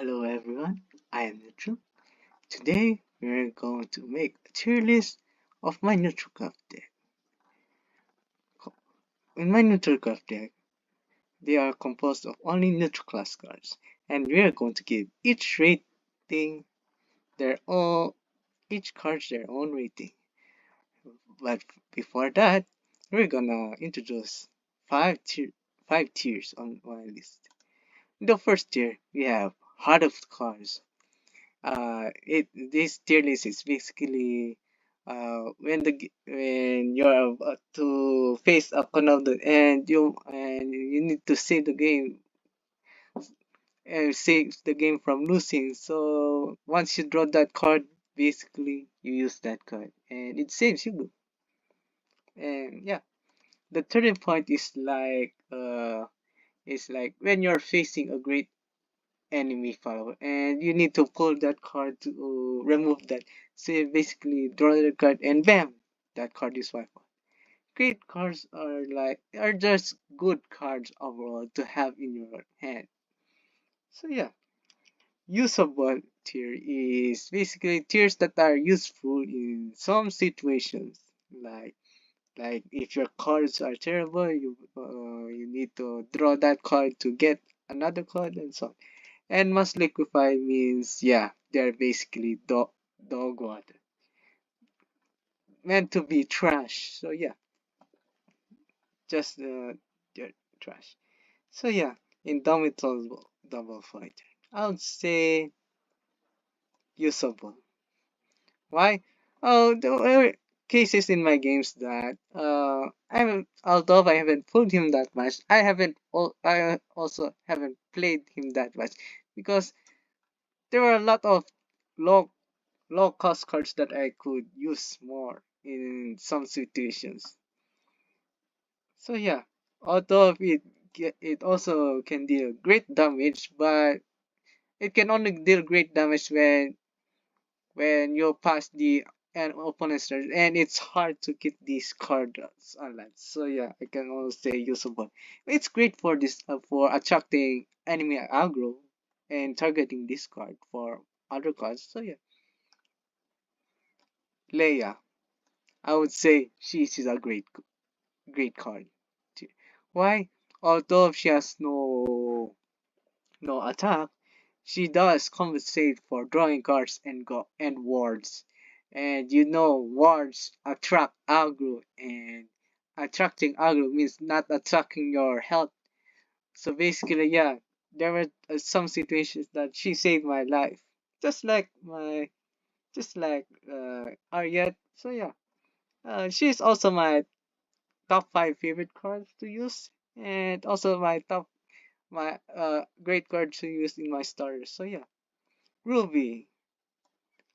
Hello everyone, I am Neutral. Today we're going to make a tier list of my Neutralcraft deck. In my Neutralcraft deck, they are composed of only neutral class cards, and we are going to give each rating each card their own rating. But before that, we're gonna introduce five tiers on my list. In the first tier, we have Heart of Cards. This tier list is basically when you're about to face a Konami and you need to save the game from losing. So once you draw that card, basically you use that card and it saves you. And yeah, the turning point is like when you're facing a great enemy follower and you need to pull that card to remove that. So you basically draw the card and bam, that card is wiped out. Great cards are just good cards overall to have in your hand. So yeah, usable tier is basically tiers that are useful in some situations, like if your cards are terrible, you need to draw that card to get another card and so on. And must liquefy means, yeah, they're basically dog water. Meant to be trash. So yeah, just they're trash. So yeah, Indomitable Double Fighter. I would say usable. Why? Oh, there were cases in my games that although I haven't pulled him that much, I also haven't played him that much because there were a lot of low low cost cards that I could use more in some situations. So yeah, although it also can deal great damage, but it can only deal great damage when you pass the an opponent's turn, and it's hard to keep these cards alive. So yeah, I can only say usable. It's great for for attracting enemy aggro and targeting this card for other cards. So yeah, Leia. I would say she's a great card. Why? Although she has no attack, she does compensate for drawing cards and wards. And wards attract aggro, and attracting aggro means not attacking your health. So basically, yeah, there were some situations that she saved my life, just like Ariette. So yeah, she's also my top five favorite cards to use, and also my great card to use in my starters. So yeah, Ruby,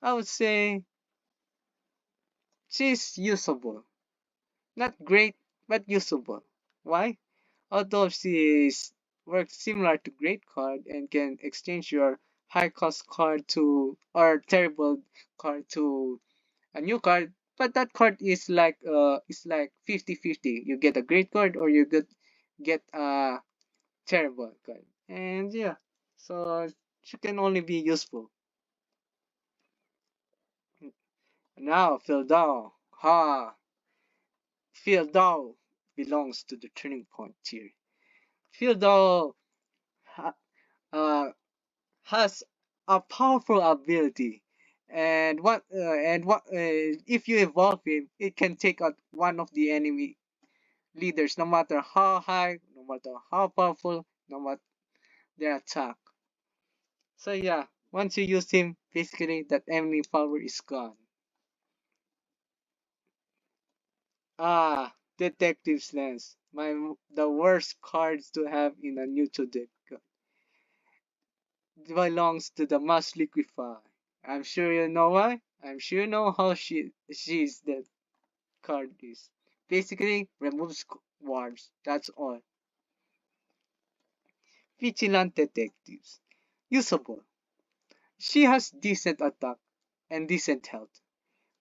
I would say she's usable, not great but usable. Why? Although she is works similar to great card and can exchange your high cost card to or terrible card to a new card, but that card is like 50-50. You get a great card or you get a terrible card. And yeah, so she can only be useful. Now Phil ha Phil belongs to the turning point tier. Phil ha, uh, has a powerful ability, and if you evolve him, it can take out one of the enemy leaders, no matter how high, no matter how powerful, no matter their attack. So yeah, once you use him, basically that enemy power is gone. Detective's Lens. The worst cards to have in a neutral deck belongs to the Must Liquefy. I'm sure you know why. I'm sure you know how she's that card is. Basically, removes wards. That's all. Vigilant Detectives. Usable. She has decent attack and decent health.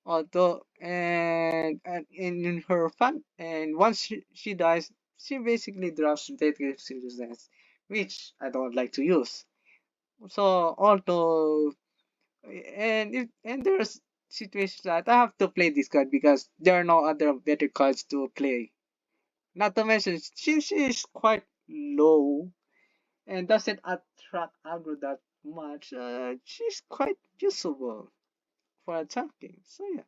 Although, and in her fun, and once she dies, she basically drops Detective Seriousness, which I don't like to use. So although and there's situations that I have to play this card because there are no other better cards to play. Not to mention she is quite low and doesn't attract aggro that much. She's quite usable for attacking. So yeah.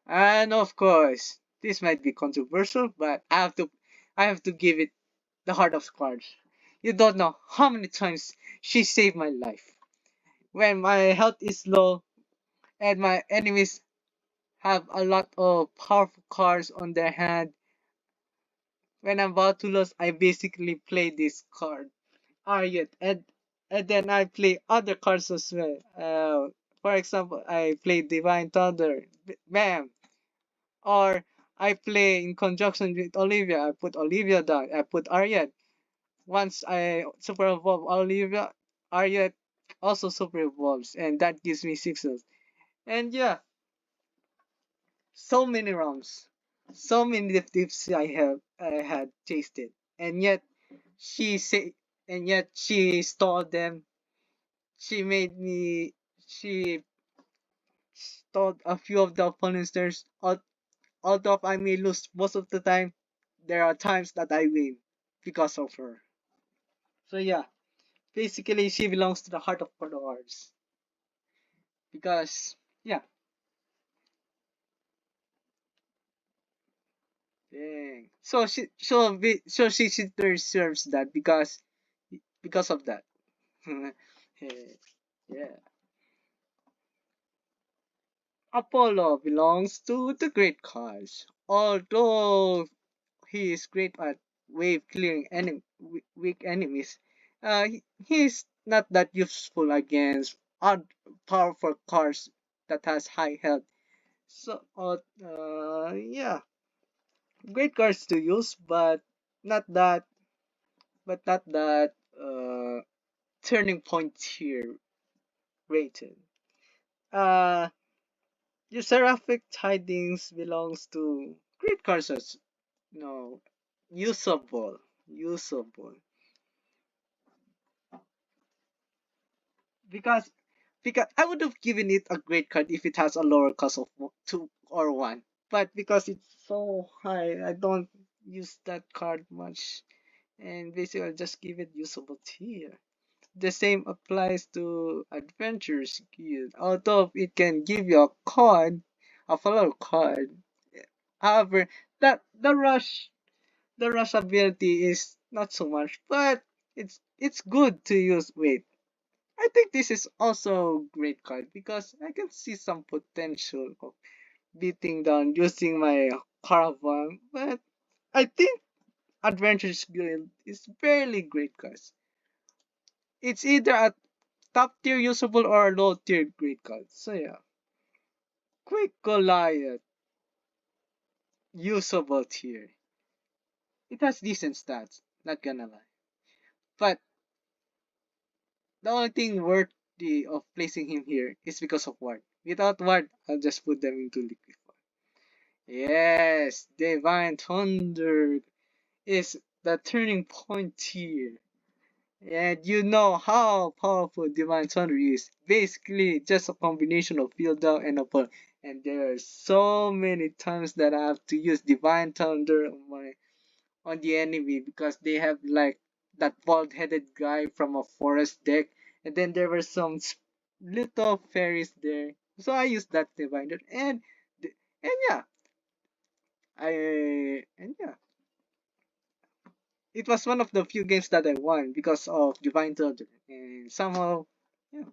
And of course, this might be controversial, but I have to give it the heart of cards. You don't know how many times she saved my life. When my health is low and my enemies have a lot of powerful cards on their hand, when I'm about to lose, I basically play this card. Ariat, and then I play other cards as well. For example, I play Divine Thunder, bam, or I play in conjunction with Olivia. I put Olivia down. I put Ariat. Once I super evolve Olivia, Ariat also super evolves, and that gives me sixes. And yeah, so many rounds, so many tips I had tasted, and yet she say, and yet she stalled them. She made me. She stalled a few of the opponents. Although I may lose most of the time, there are times that I win because of her. So yeah, basically she belongs to the heart of cards because yeah, dang. So she deserves that because of that. Yeah. Apollo belongs to the great cause. Although he is great at wave clearing weak enemies, he's not that useful against powerful cards that has high health. So, yeah, great cards to use, not that, not that turning point here rated. Uh, your seraphic tidings belongs to great cards as no usable, usable because I would have given it a great card if it has a lower cost of two or one, but because it's so high, I don't use that card much, and basically I'll just give it usable tier. The same applies to Adventures Guild, although it can give you a card, a follower card. However, that the rush ability is not so much, but it's good to use. Wait, I think this is also a great card because I can see some potential of beating down using my caravan, but I think Adventures Guild is barely great cards. It's either a top tier usable or a low tier great card. So yeah, Quick Goliath usable tier. It has decent stats, not gonna lie. But the only thing worthy of placing him here is because of Ward. Without Ward, I'll just put them into Liquify. Yes, Divine Thunder is the turning point here. And you know how powerful Divine Thunder is. Basically, just a combination of field down and upper. And there are so many times that I have to use Divine Thunder on the enemy because they have like that bald-headed guy from a forest deck, and then there were some little fairies there. So I used that Diviner, and yeah, it was one of the few games that I won because of Divine Thunder, and somehow, yeah,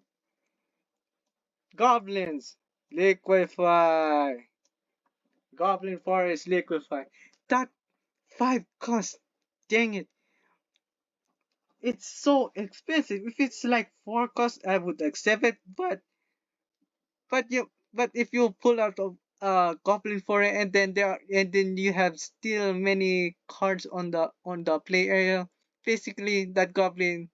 goblins liquefy, goblin forest liquefy. That 5 cost, dang it! It's so expensive. If it's like 4 cost, I would accept it. But if you pull out of goblin for it, and then you have still many cards on the play area, basically that goblin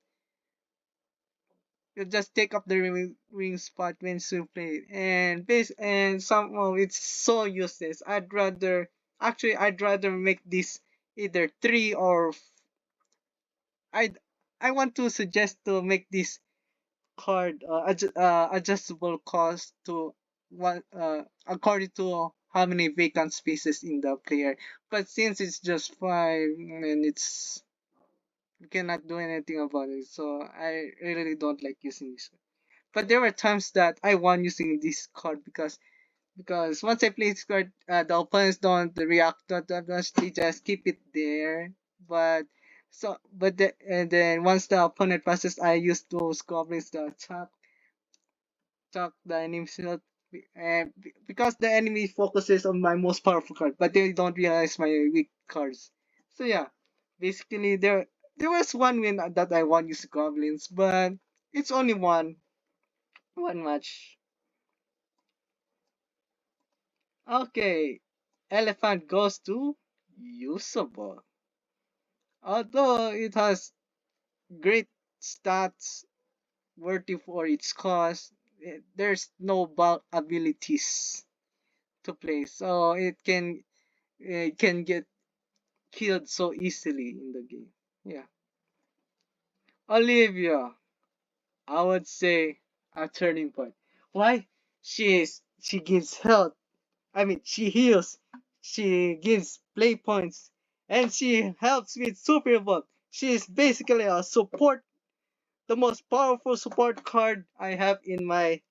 you just take up the ring spot when you play it. And somehow it's so useless. I'd rather make this either 3 or I want to suggest to make this card adjustable cost to one according to how many vacant spaces in the player. But since it's just five, and it's we cannot do anything about it, so I really don't like using this. But there were times that I won using this card because once I play this card, the opponents don't react to that much. They just keep it there. But and then once the opponent passes, I use those goblins to attack the enemy shield. And because the enemy focuses on my most powerful card, but they don't realize my weak cards. So yeah, basically there was one win that I won using goblins, but it's only one match. Okay, elephant goes to usable. Although it has great stats worthy for its cost, there's no bulk abilities to play, so it can get killed so easily in the game. Yeah, Olivia, I would say a turning point. Why? She gives health. I mean, she heals. She gives play points, and she helps with super evolve. She is basically a support, the most powerful support card I have in my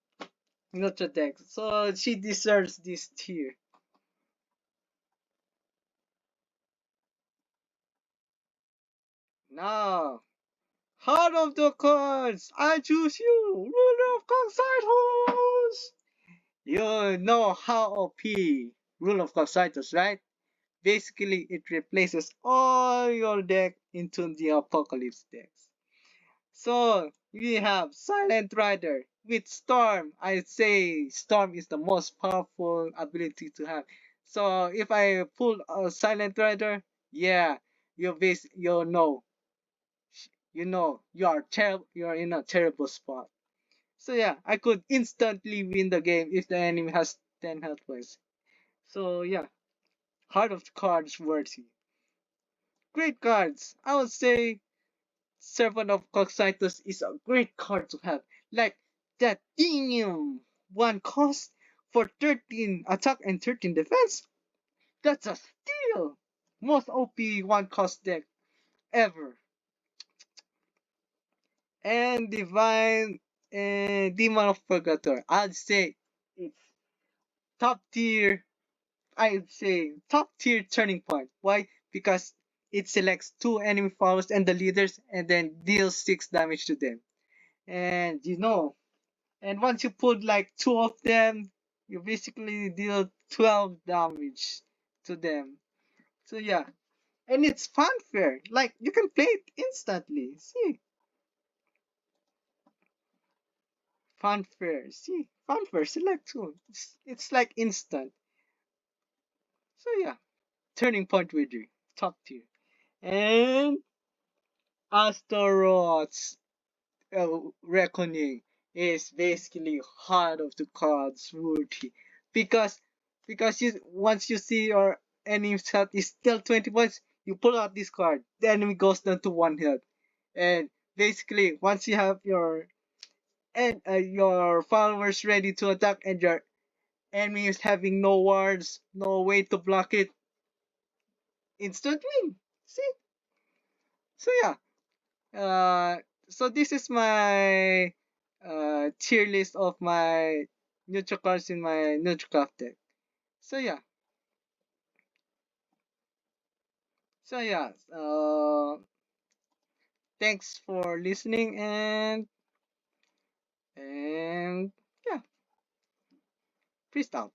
Notre deck. So she deserves this tier. Now, heart of the cards, I choose you, ruler of Coxide. You know how OP Rule of Coxide, right? Basically, it replaces all your deck into the Apocalypse decks. So, we have Silent Rider with Storm. I'd say Storm is the most powerful ability to have. So, if I pull a Silent Rider, yeah, you know you're in a terrible spot. So yeah, I could instantly win the game if the enemy has 10 health points. So yeah, Heart of the Cards worthy. Great cards. I would say Servant of Cocytus is a great card to have. Like that damn one cost for 13 attack and 13 defense. That's a steal. Most OP one cost deck ever. And Divine and Demon of Purgatory. I'd say it's top tier. I'd say top tier turning point. Why? Because it selects two enemy followers and the leaders and then deals 6 damage to them. And and once you put like two of them, you basically deal 12 damage to them. So yeah. And it's fanfare. Like you can play it instantly. See? Fanfare. See? Fanfare, select two. It's like instant. So yeah. Turning point wizard. Top tier. And Astaroth's reckoning is basically heart of the cards worthy because you once you see your enemy's health is still 20 points, you pull out this card, the enemy goes down to 1 health, and basically once you have your followers ready to attack and your enemy is having no wards, no way to block it, instant win. See? So yeah. So this is my tier list of my neutral cards in my Neutralcraft deck. So yeah, so yeah. Thanks for listening and yeah, peace out.